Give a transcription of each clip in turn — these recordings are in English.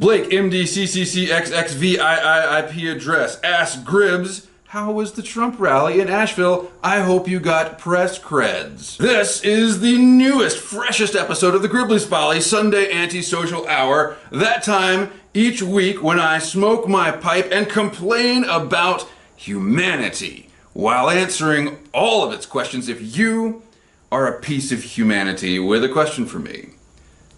Blake, MDCCCXXVIIIP address. Ask Gribbs, how was the Trump rally in Asheville? I hope you got press creds. This is the newest, freshest episode of the Gribbly's Folly Sunday Antisocial Hour. That time each week when I smoke my pipe and complain about humanity while answering all of its questions. If you are a piece of humanity with a question for me,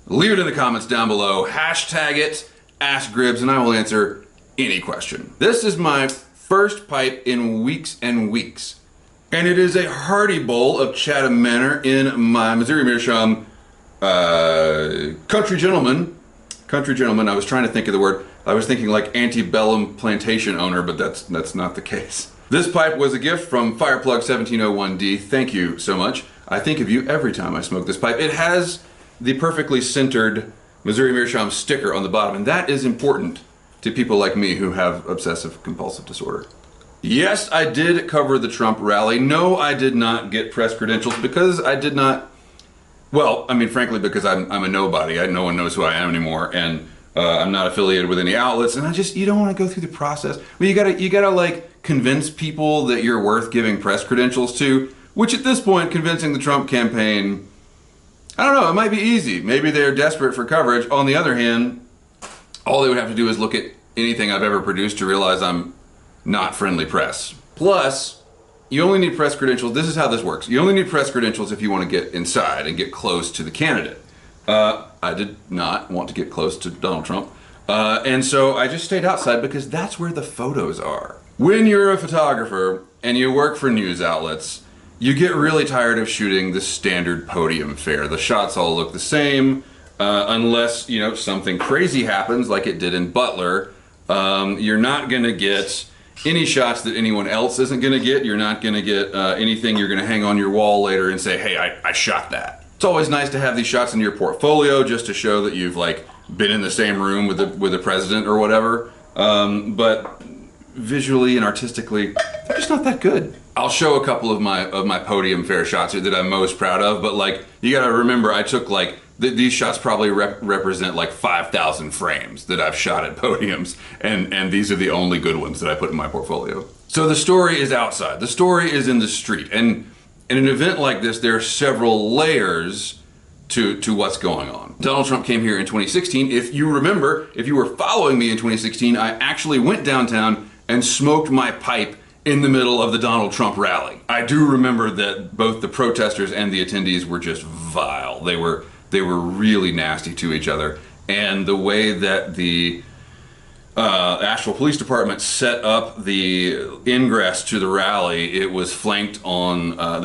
leave it in the comments down below, hashtag it, ask Gribbs, and I will answer any question. This is my first pipe in weeks and weeks, and it is a hearty bowl of Chatham Manor in my Missouri Meerschaum country gentleman. I was trying to think of the word. I was thinking like antebellum plantation owner, but that's not the case. This pipe was a gift from Fireplug 1701D. Thank you so much. I think of you every time I smoke this pipe. It has the perfectly centered Missouri Meerschaum sticker on the bottom, and that is important to people like me who have obsessive compulsive disorder. Yes, I did cover the Trump rally. No, I did not get press credentials because I did not, well, I mean, frankly, because I'm a nobody. No one knows who I am anymore, and I'm not affiliated with any outlets, and you don't want to go through the process. Well, you gotta like convince people that you're worth giving press credentials to, which at this point, convincing the Trump campaign, I don't know, it might be easy. Maybe they're desperate for coverage. On the other hand, all they would have to do is look at anything I've ever produced to realize I'm not friendly press. Plus, you only need press credentials. This is how this works. You only need press credentials if you want to get inside and get close to the candidate. I did not want to get close to Donald Trump. And so I just stayed outside because that's where the photos are. When you're a photographer and you work for news outlets, you get really tired of shooting the standard podium fare. The shots all look the same, unless, you know, something crazy happens like it did in Butler. You're not gonna get any shots that anyone else isn't gonna get. You're not gonna get anything you're gonna hang on your wall later and say, hey, I shot that. It's always nice to have these shots in your portfolio just to show that you've like been in the same room with the president or whatever. But visually and artistically, they're just not that good. I'll show a couple of my podium fare shots here that I'm most proud of, but like, you gotta remember I took like, these shots probably represent like 5,000 frames that I've shot at podiums, and these are the only good ones that I put in my portfolio. So the story is outside. The story is in the street, and in an event like this, there are several layers to what's going on. Donald Trump came here in 2016. If you remember, if you were following me in 2016, I actually went downtown and smoked my pipe in the middle of the Donald Trump rally. I do remember that both the protesters and the attendees were just vile. They were really nasty to each other. And the way that the Asheville Police Department set up the ingress to the rally, it was flanked on, I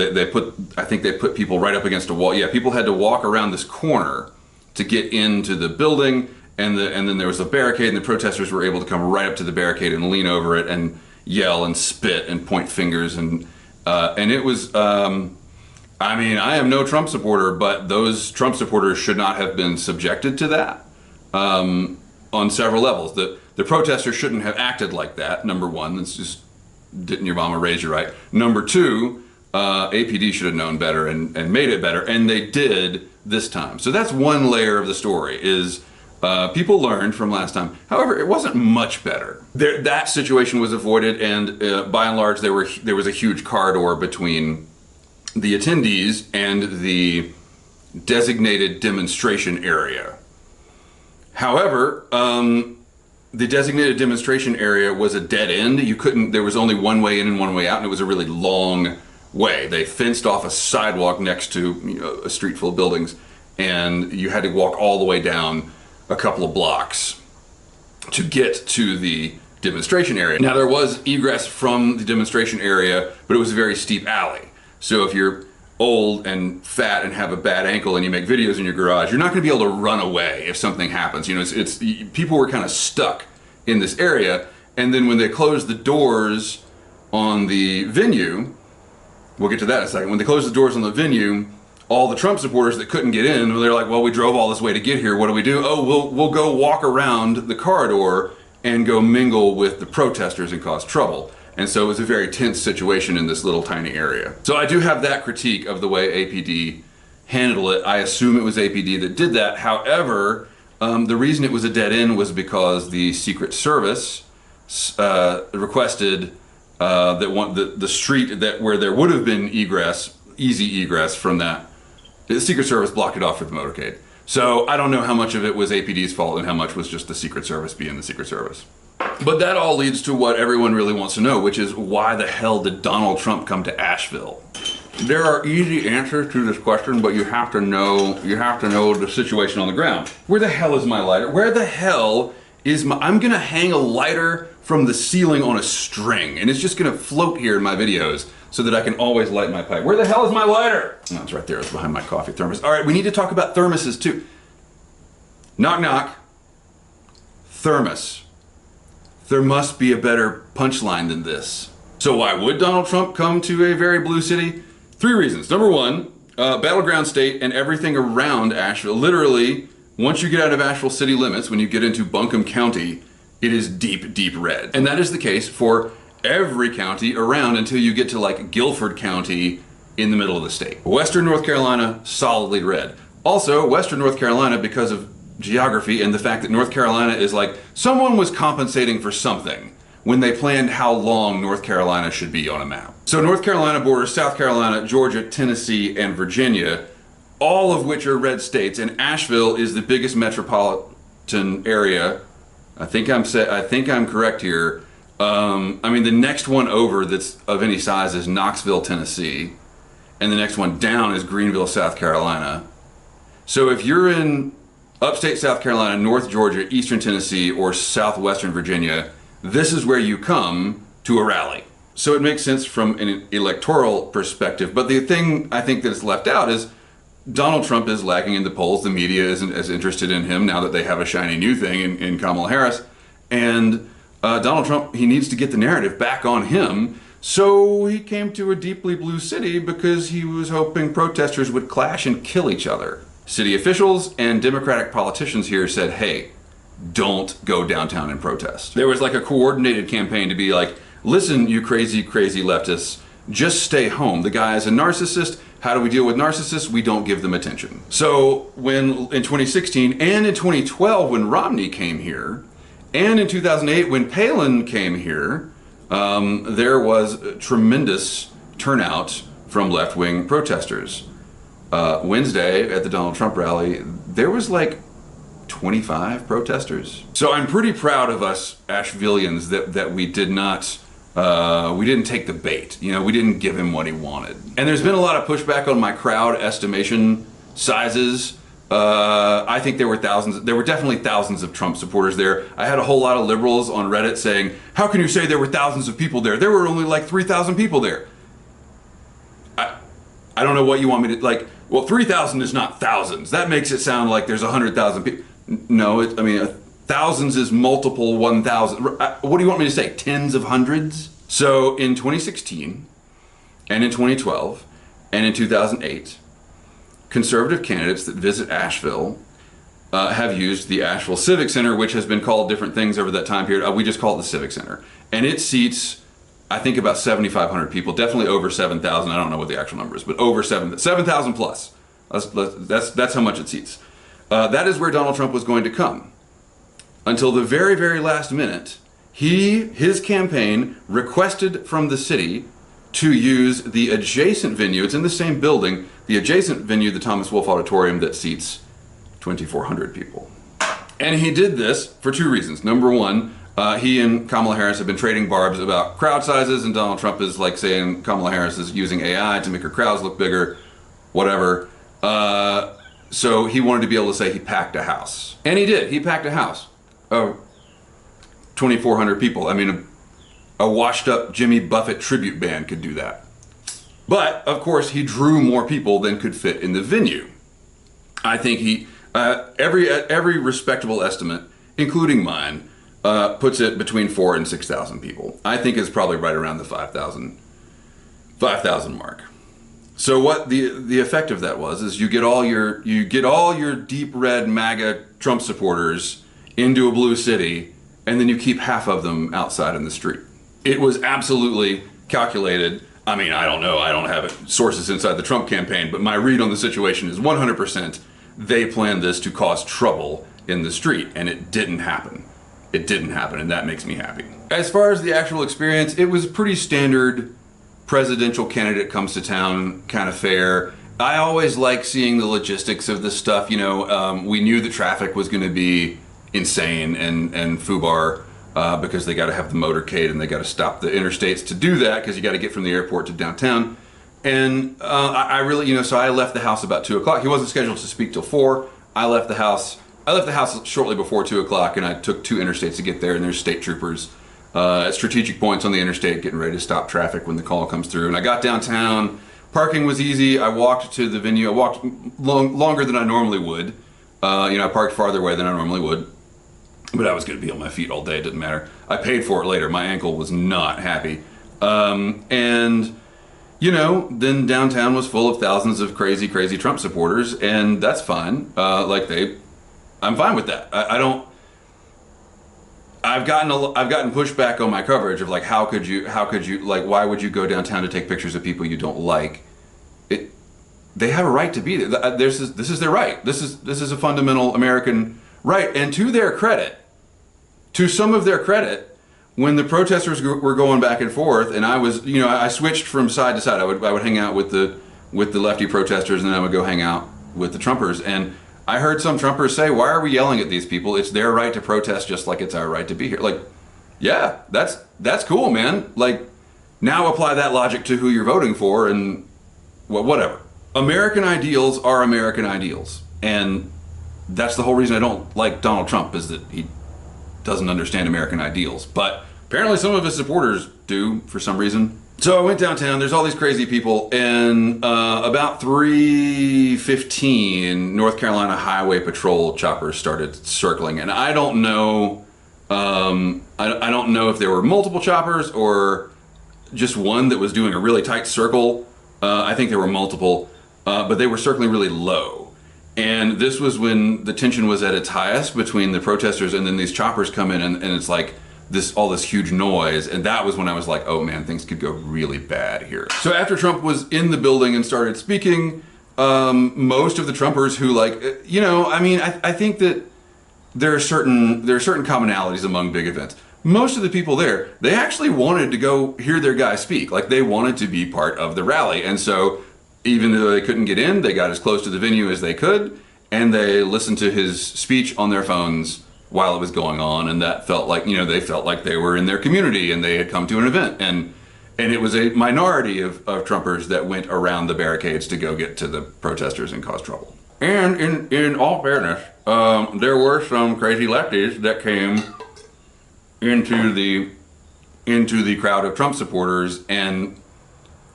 think they put people right up against a wall. Yeah, people had to walk around this corner to get into the building, and then there was a barricade, and the protesters were able to come right up to the barricade and lean over it and yell and spit and point fingers, and it was, I mean, I am no Trump supporter, but those Trump supporters should not have been subjected to that on several levels. The protesters shouldn't have acted like that, number one. It's just, didn't your mama raise you right? Number two, APD should have known better and made it better, and they did this time. So that's one layer of the story, is people learned from last time. However, it wasn't much better. That situation was avoided, and by and large, there was a huge corridor between the attendees and the designated demonstration area. However, the designated demonstration area was a dead end. There was only one way in and one way out, and it was a really long way. They fenced off a sidewalk next to a street full of buildings, and you had to walk all the way down a couple of blocks to get to the demonstration area. Now, there was egress from the demonstration area, but it was a very steep alley. So if you're old and fat and have a bad ankle and you make videos in your garage, you're not gonna be able to run away if something happens. You know, people were kind of stuck in this area, and then when they closed the doors on the venue, we'll get to that in a second, when they closed the doors on the venue, all the Trump supporters that couldn't get in, they're like, well, we drove all this way to get here, what do we do? Oh, we'll go walk around the corridor and go mingle with the protesters and cause trouble. And so it was a very tense situation in this little tiny area. So I do have that critique of the way APD handled it. I assume it was APD that did that. However, The reason it was a dead end was because the Secret Service requested that the street where there would have been easy egress from that, the Secret Service blocked it off for the motorcade. So I don't know how much of it was APD's fault and how much was just the Secret Service being the Secret Service. But that all leads to what everyone really wants to know, which is why the hell did Donald Trump come to Asheville? There are easy answers to this question, but you have to know the situation on the ground. Where the hell is my lighter? Where the hell is I'm gonna hang a lighter from the ceiling on a string, and it's just gonna float here in my videos so that I can always light my pipe. Where the hell is my lighter? Oh, it's right there, it's behind my coffee thermos. All right, we need to talk about thermoses too. Knock, knock. Thermos. There must be a better punchline than this. So why would Donald Trump come to a very blue city? 3 reasons. Number 1, battleground state and everything around Asheville. Literally, once you get out of Asheville city limits, when you get into Buncombe County, it is deep, deep red. And that is the case for every county around until you get to like Guilford County in the middle of the state. Western North Carolina, solidly red. Also, Western North Carolina, because of geography and the fact that North Carolina is like, someone was compensating for something when they planned how long North Carolina should be on a map. So North Carolina borders South Carolina, Georgia, Tennessee, and Virginia, all of which are red states, and Asheville is the biggest metropolitan area. I think I'm correct here. I mean, the next one over that's of any size is Knoxville, Tennessee, and the next one down is Greenville, South Carolina. So if you're in upstate South Carolina, North Georgia, Eastern Tennessee, or Southwestern Virginia, this is where you come to a rally. So it makes sense from an electoral perspective, but the thing I think that's left out is Donald Trump is lagging in the polls. The media isn't as interested in him now that they have a shiny new thing in Kamala Harris. And Donald Trump, he needs to get the narrative back on him. So he came to a deeply blue city because he was hoping protesters would clash and kill each other. City officials and Democratic politicians here said, hey, don't go downtown and protest. There was like a coordinated campaign to be like, listen, you crazy, crazy leftists, just stay home. The guy is a narcissist. How do we deal with narcissists? We don't give them attention. So when in 2016 and in 2012 when Romney came here, and in 2008 when Palin came here, there was a tremendous turnout from left-wing protesters. Wednesday at the Donald Trump rally, there was like 25 protesters. So I'm pretty proud of us Ashevilleans that we didn't take the bait. You know, we didn't give him what he wanted. And there's been a lot of pushback on my crowd estimation sizes. I think there were definitely thousands of Trump supporters there. I had a whole lot of liberals on Reddit saying, how can you say there were thousands of people there? There were only like 3,000 people there. I don't know what you want me to, like, well, 3,000 is not thousands. That makes it sound like there's 100,000 people. No, I mean, thousands is multiple 1,000. What do you want me to say? Tens of hundreds? So in 2016 and in 2012 and in 2008, conservative candidates that visit Asheville have used the Asheville Civic Center, which has been called different things over that time period. We just call it the Civic Center. And it seats, I think, about 7,500 people, definitely over 7,000. I don't know what the actual number is, but over 7,000 plus. That's how much it seats. That is where Donald Trump was going to come. Until the very, very last minute, his campaign requested from the city to use the adjacent venue. It's in the same building, the adjacent venue, the Thomas Wolfe Auditorium, that seats 2,400 people. And he did this for 2 reasons. Number 1, he and Kamala Harris have been trading barbs about crowd sizes, and Donald Trump is like saying Kamala Harris is using AI to make her crowds look bigger, whatever. So he wanted to be able to say he packed a house. And he did. He packed a house. 2,400 people. I mean, a washed up Jimmy Buffett tribute band could do that. But of course he drew more people than could fit in the venue. I think every respectable estimate, including mine, puts it between 4,000 and 6,000 people. I think it's probably right around the 5,000 mark. So what the effect of that was is you get all your deep red MAGA Trump supporters into a blue city, and then you keep half of them outside in the street. It was absolutely calculated. I mean, I don't know. I don't have sources inside the Trump campaign, but my read on the situation is 100% they planned this to cause trouble in the street, and it didn't happen. It didn't happen, and that makes me happy. As far as the actual experience, it was pretty standard presidential candidate comes to town kind of fare. I always like seeing the logistics of this stuff. You know, we knew the traffic was going to be insane and FUBAR because they got to have the motorcade and they got to stop the interstates to do that because you got to get from the airport to downtown. And I really, you know, so I left the house about 2 o'clock. He wasn't scheduled to speak till 4. I left the house shortly before 2 o'clock, and I took 2 interstates to get there, and there's state troopers at strategic points on the interstate getting ready to stop traffic when the call comes through. And I got downtown. Parking was easy. I walked to the venue. I walked longer than I normally would. You know, I parked farther away than I normally would. But I was going to be on my feet all day. It didn't matter. I paid for it later. My ankle was not happy. And, you know, then downtown was full of thousands of crazy, crazy Trump supporters. And that's fine. I'm fine with that. I've gotten pushback on my coverage of like, how could you, like, why would you go downtown to take pictures of people you don't like? They have a right to be there. This is their right. This is a fundamental American right. And to their credit, to some of their credit, when the protesters were going back and forth, and I was, you know, I switched from side to side. I would hang out with the lefty protesters, and then I would go hang out with the Trumpers. And I heard some Trumpers say, why are we yelling at these people? It's their right to protest just like it's our right to be here. Like, yeah, that's cool, man. Like, now apply that logic to who you're voting for and whatever. American ideals are American ideals. And that's the whole reason I don't like Donald Trump, is that he doesn't understand American ideals. But apparently some of his supporters do for some reason. So I went downtown, there's all these crazy people, and about 3:15, North Carolina Highway Patrol choppers started circling, and I don't know, I don't know if there were multiple choppers or just one that was doing a really tight circle. I think there were multiple, but they were circling really low. And this was when the tension was at its highest between the protesters, and then these choppers come in, and it's like, all this huge noise, and that was when I was like, oh man, things could go really bad here. So after Trump was in the building and started speaking, most of the Trumpers who, like, you know, I mean, I think that there are certain commonalities among big events. Most of the people there, they actually wanted to go hear their guy speak. Like, they wanted to be part of the rally. And so even though they couldn't get in, they got as close to the venue as they could, and they listened to his speech on their phones while it was going on, and that felt like, you know, they felt like they were in their community and they had come to an event, and it was a minority of Trumpers that went around the barricades to go get to the protesters and cause trouble. And in all fairness, there were some crazy lefties that came into the crowd of Trump supporters and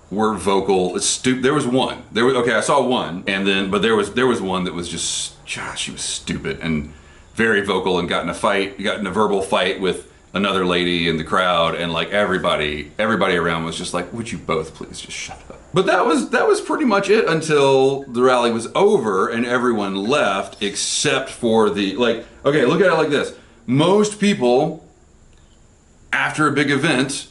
were vocal. There was one. I saw one, but there was one that was just, gosh, she was stupid and very vocal, and got in a verbal fight with another lady in the crowd, and like everybody around was just like, would you both please just shut up? But that was pretty much it until the rally was over and everyone left except for the, like, okay, look at it like this. Most people, after a big event,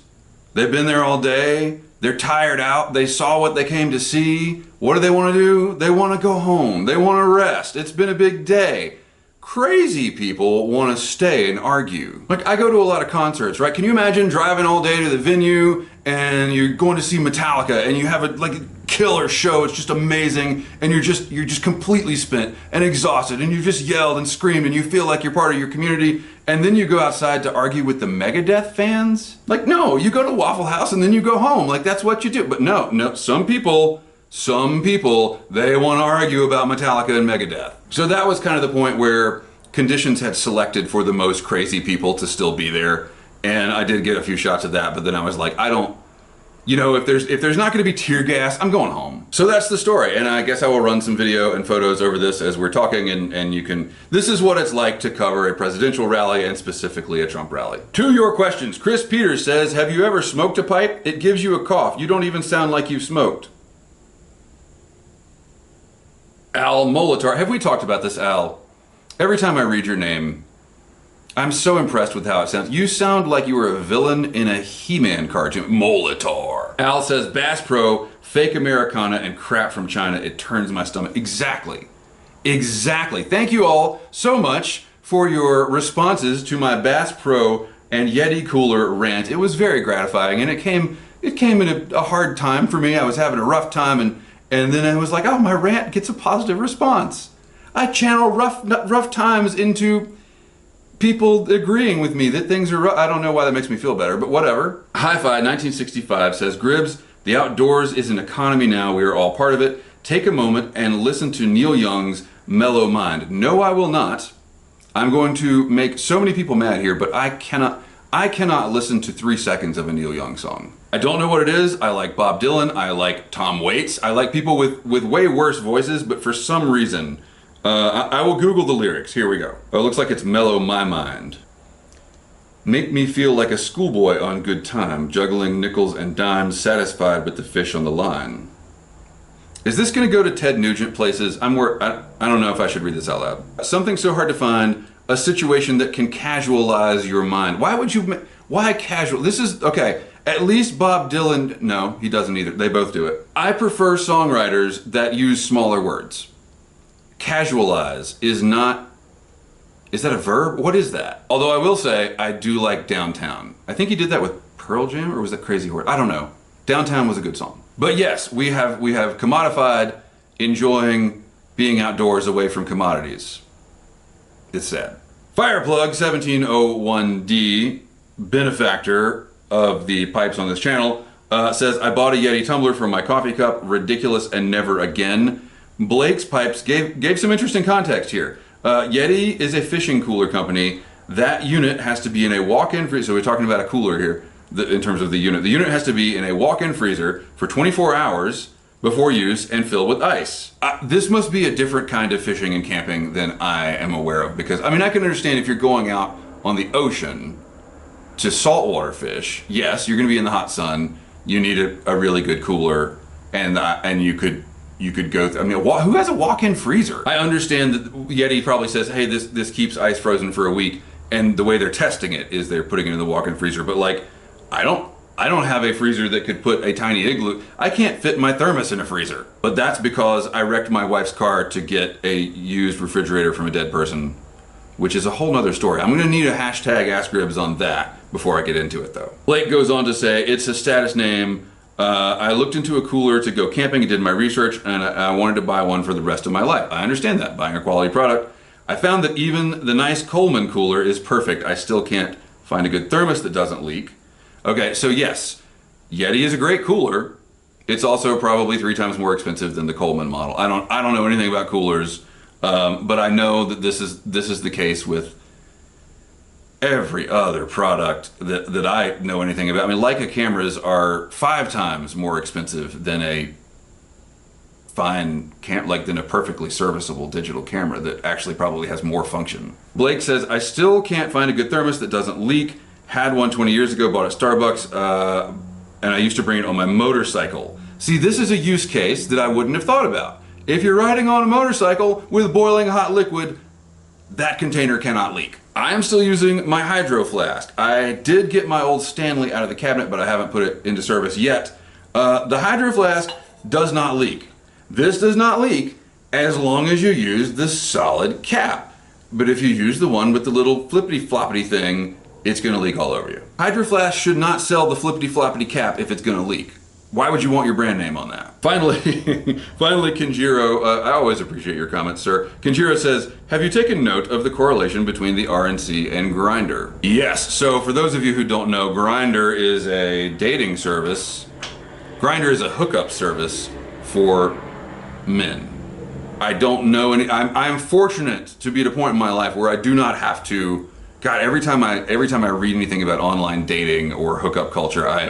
they've been there all day, they're tired out, they saw what they came to see. What do they want to do? They want to go home. They want to rest. It's been a big day. Crazy people want to stay and argue. Like, I go to a lot of concerts, right? Can you imagine driving all day to the venue and you're going to see Metallica and you have a killer show, it's just amazing, and you're just completely spent and exhausted, and you've just yelled and screamed and you feel like you're part of your community, and then you go outside to argue with the Megadeth fans? Like, no, you go to Waffle House and then you go home. Like, that's what you do. But no, some people, they want to argue about Metallica and Megadeth. So that was kind of the point where conditions had selected for the most crazy people to still be there. And I did get a few shots of that, but then I was like, if there's not going to be tear gas, I'm going home. So that's the story. And I guess I will run some video and photos over this as we're talking, and you can, this is what it's like to cover a presidential rally, and specifically a Trump rally. To your questions, Chris Peters says, have you ever smoked a pipe? It gives you a cough. You don't even sound like you've smoked. Al Molitor, have we talked about this, Al? Every time I read your name, I'm so impressed with how it sounds. You sound like you were a villain in a He-Man cartoon. Molitor. Al says, Bass Pro, fake Americana, and crap from China. It turns my stomach. Exactly. Thank you all so much for your responses to my Bass Pro and Yeti cooler rant. It was very gratifying, and it came in a hard time for me. I was having a rough time, and then I was like, oh, my rant gets a positive response. I channel rough times into people agreeing with me that things are rough. I don't know why that makes me feel better, but whatever. Hi-Fi 1965 says, Gribbs, the outdoors is an economy now. We are all part of it. Take a moment and listen to Neil Young's Mellow Mind. No, I will not. I'm going to make so many people mad here, but I cannot listen to 3 seconds of a Neil Young song. I don't know what it is. I like Bob Dylan. I like Tom Waits. I like people with way worse voices, but for some reason, I will Google the lyrics. Here we go. Oh, it looks like it's Mellow My Mind. Make me feel like a schoolboy on good time, juggling nickels and dimes, satisfied with the fish on the line. Is this going to go to Ted Nugent places? I don't know if I should read this out loud. Something so hard to find, a situation that can casualize your mind. Why casual? This is, okay, at least Bob Dylan, no, he doesn't either. They both do it. I prefer songwriters that use smaller words. Casualize is that a verb? What is that? Although I will say, I do like Downtown. I think he did that with Pearl Jam, or was that Crazy Horse? I don't know. Downtown was a good song. But yes, we have commodified enjoying being outdoors away from commodities. It's sad. Fireplug 1701D, benefactor of the pipes on this channel, says, I bought a Yeti tumbler for my coffee cup. Ridiculous and never again. Blake's Pipes gave some interesting context here. Yeti is a fishing cooler company. That unit has to be in a walk-in freezer. So we're talking about a cooler here in terms of the unit. The unit has to be in a walk-in freezer for 24 hours before use and filled with ice. This must be a different kind of fishing and camping than I am aware of, because I mean, I can understand if you're going out on the ocean to saltwater fish, yes, you're going to be in the hot sun. You need a really good cooler, and you could go through, I mean, who has a walk-in freezer? I understand that Yeti probably says, hey, this keeps ice frozen for a week, and the way they're testing it is they're putting it in the walk-in freezer. But like, I don't have a freezer that could put a tiny igloo. I can't fit my thermos in a freezer. But that's because I wrecked my wife's car to get a used refrigerator from a dead person, which is a whole nother story. I'm gonna need a hashtag AskGribbs on that before I get into it though. Blake goes on to say, it's a status name. I looked into a cooler to go camping and did my research, and I wanted to buy one for the rest of my life. I understand that, buying a quality product. I found that even the nice Coleman cooler is perfect. I still can't find a good thermos that doesn't leak. Okay, so yes, Yeti is a great cooler. It's also probably 3 times more expensive than the Coleman model. I don't know anything about coolers, but I know that this is the case with every other product that I know anything about. I mean, Leica cameras are 5 times more expensive than a than a perfectly serviceable digital camera that actually probably has more function. Blake says, I still can't find a good thermos that doesn't leak. Had one 20 years ago, bought at Starbucks, and I used to bring it on my motorcycle. See, this is a use case that I wouldn't have thought about. If you're riding on a motorcycle with boiling hot liquid, that container cannot leak. I am still using my hydro flask. I did get my old Stanley out of the cabinet, but I haven't put it into service yet. The hydro flask does not leak. This does not leak as long as you use the solid cap. But if you use the one with the little flippity-floppity thing, it's gonna leak all over you. Hydro Flask should not sell the flippity-floppity cap if it's gonna leak. Why would you want your brand name on that? Finally, Kinjiro, I always appreciate your comments, sir. Kinjiro says, have you taken note of the correlation between the RNC and Grindr? Yes, so for those of you who don't know, Grindr is a dating service. Grindr is a hookup service for men. I don't know any, I'm fortunate to be at a point in my life where I do not have to, God, every time I read anything about online dating or hookup culture, I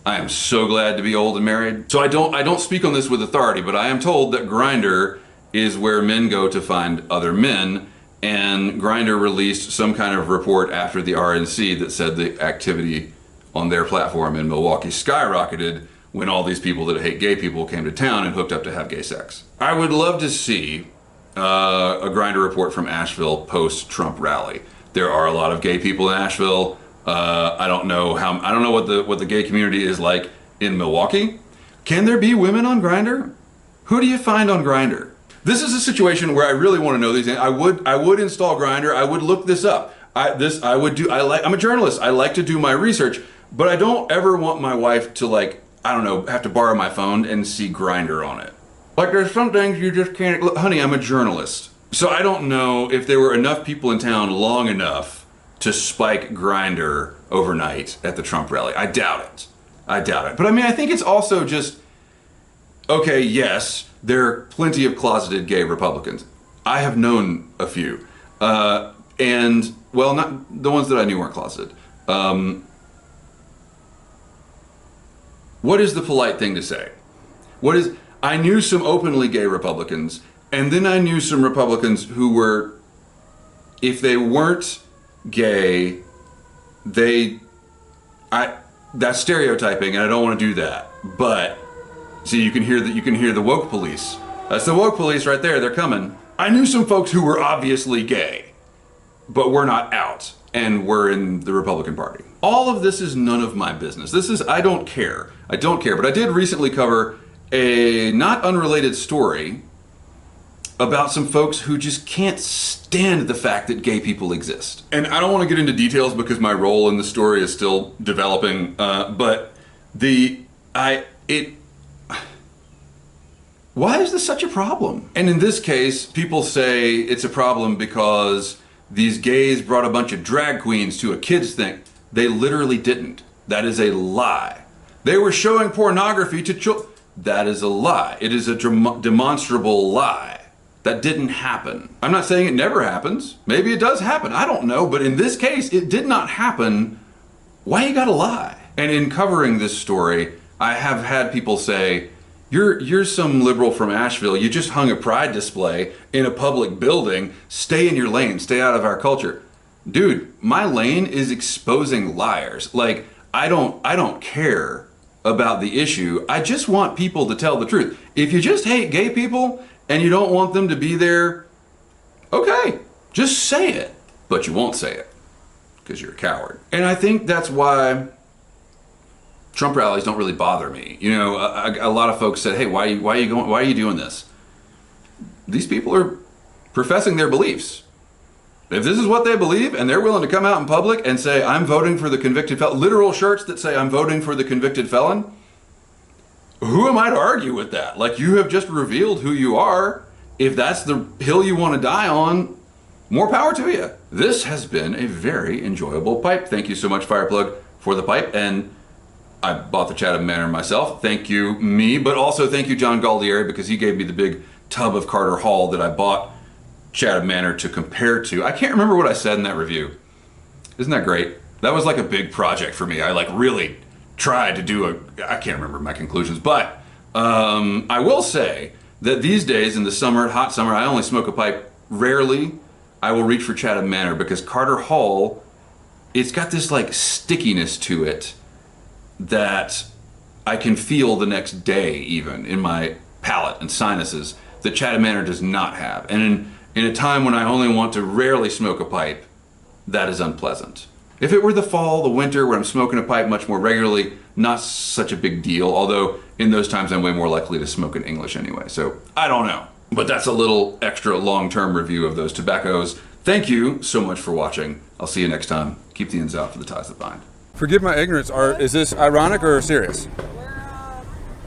am so glad to be old and married. So I don't speak on this with authority, but I am told that Grindr is where men go to find other men, and Grindr released some kind of report after the RNC that said the activity on their platform in Milwaukee skyrocketed when all these people that hate gay people came to town and hooked up to have gay sex. I would love to see a Grindr report from Asheville post-Trump rally. There are a lot of gay people in Asheville. I don't know what the gay community is like in Milwaukee. Can there be women on Grindr? Who do you find on Grindr? This is a situation where I really want to know these things. I would install Grindr. I would look this up. I'm a journalist. I like to do my research, but I don't ever want my wife to, like, I don't know, have to borrow my phone and see Grindr on it. Like, there's some things you just can't, look, honey, I'm a journalist. So I don't know if there were enough people in town long enough to spike Grindr overnight at the Trump rally. I doubt it. But I mean, I think it's also just, okay, yes, there are plenty of closeted gay Republicans. I have known a few. And, well, not the ones that I knew weren't closeted. What is the polite thing to say? I knew some openly gay Republicans, and then I knew some Republicans who were, if they weren't gay, that's stereotyping, and I don't want to do that. But see, you can hear the woke police. That's the woke police right there. They're coming. I knew some folks who were obviously gay, but were not out, and were in the Republican Party. All of this is none of my business. I don't care. But I did recently cover a not unrelated story about some folks who just can't stand the fact that gay people exist. And I don't want to get into details because my role in the story is still developing, but why is this such a problem? And in this case, people say it's a problem because these gays brought a bunch of drag queens to a kids thing. They literally didn't. That is a lie. They were showing pornography to children. That is a lie. It is a demonstrable lie. That didn't happen. I'm not saying it never happens. Maybe it does happen. I don't know. But in this case, it did not happen. Why you gotta lie? And in covering this story, I have had people say, you're some liberal from Asheville. You just hung a pride display in a public building. Stay in your lane. Stay out of our culture. Dude, my lane is exposing liars. Like, I don't care about the issue. I just want people to tell the truth. If you just hate gay people and you don't want them to be there, okay, just say it. But you won't say it because you're a coward. And I think that's why Trump rallies don't really bother me. You know, a lot of folks said, hey, why are you doing this? These people are professing their beliefs. If this is what they believe and they're willing to come out in public and say, I'm voting for the convicted felon, literal shirts that say I'm voting for the convicted felon, who am I to argue with that? Like, you have just revealed who you are. If that's the hill you want to die on, more power to you. This has been a very enjoyable pipe. Thank you so much, Fireplug, for the pipe. And I bought the Chatham Manor myself. Thank you, me, but also thank you, John Galdieri, because he gave me the big tub of Carter Hall that I bought Chatham Manor to compare to. I can't remember what I said in that review. Isn't that great? That was like a big project for me. I like really tried to do I can't remember my conclusions, but I will say that these days in the summer, hot summer, I only smoke a pipe. Rarely I will reach for Chatham Manor because Carter Hall, it's got this like stickiness to it that I can feel the next day even in my palate and sinuses that Chatham Manor does not have. And in a time when I only want to rarely smoke a pipe, that is unpleasant. If it were the fall, the winter, where I'm smoking a pipe much more regularly, not such a big deal, although in those times I'm way more likely to smoke in English anyway, so I don't know. But that's a little extra long-term review of those tobaccos. Thank you so much for watching. I'll see you next time. Keep the ends out for the ties that bind. Forgive my ignorance, is this ironic or serious?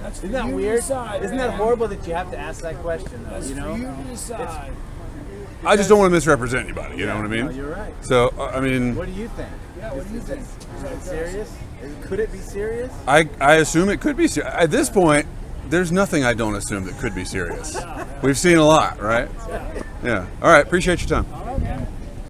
Isn't that weird? Isn't that horrible that you have to ask that question, though, you know? I just don't want to misrepresent anybody, you know what I mean? No, you're right. So, I mean... What do you think? Yeah, what do you think? Is it serious? Could it be serious? I assume it could be serious. At this point, there's nothing I don't assume that could be serious. We've seen a lot, right? Yeah. All right, appreciate your time.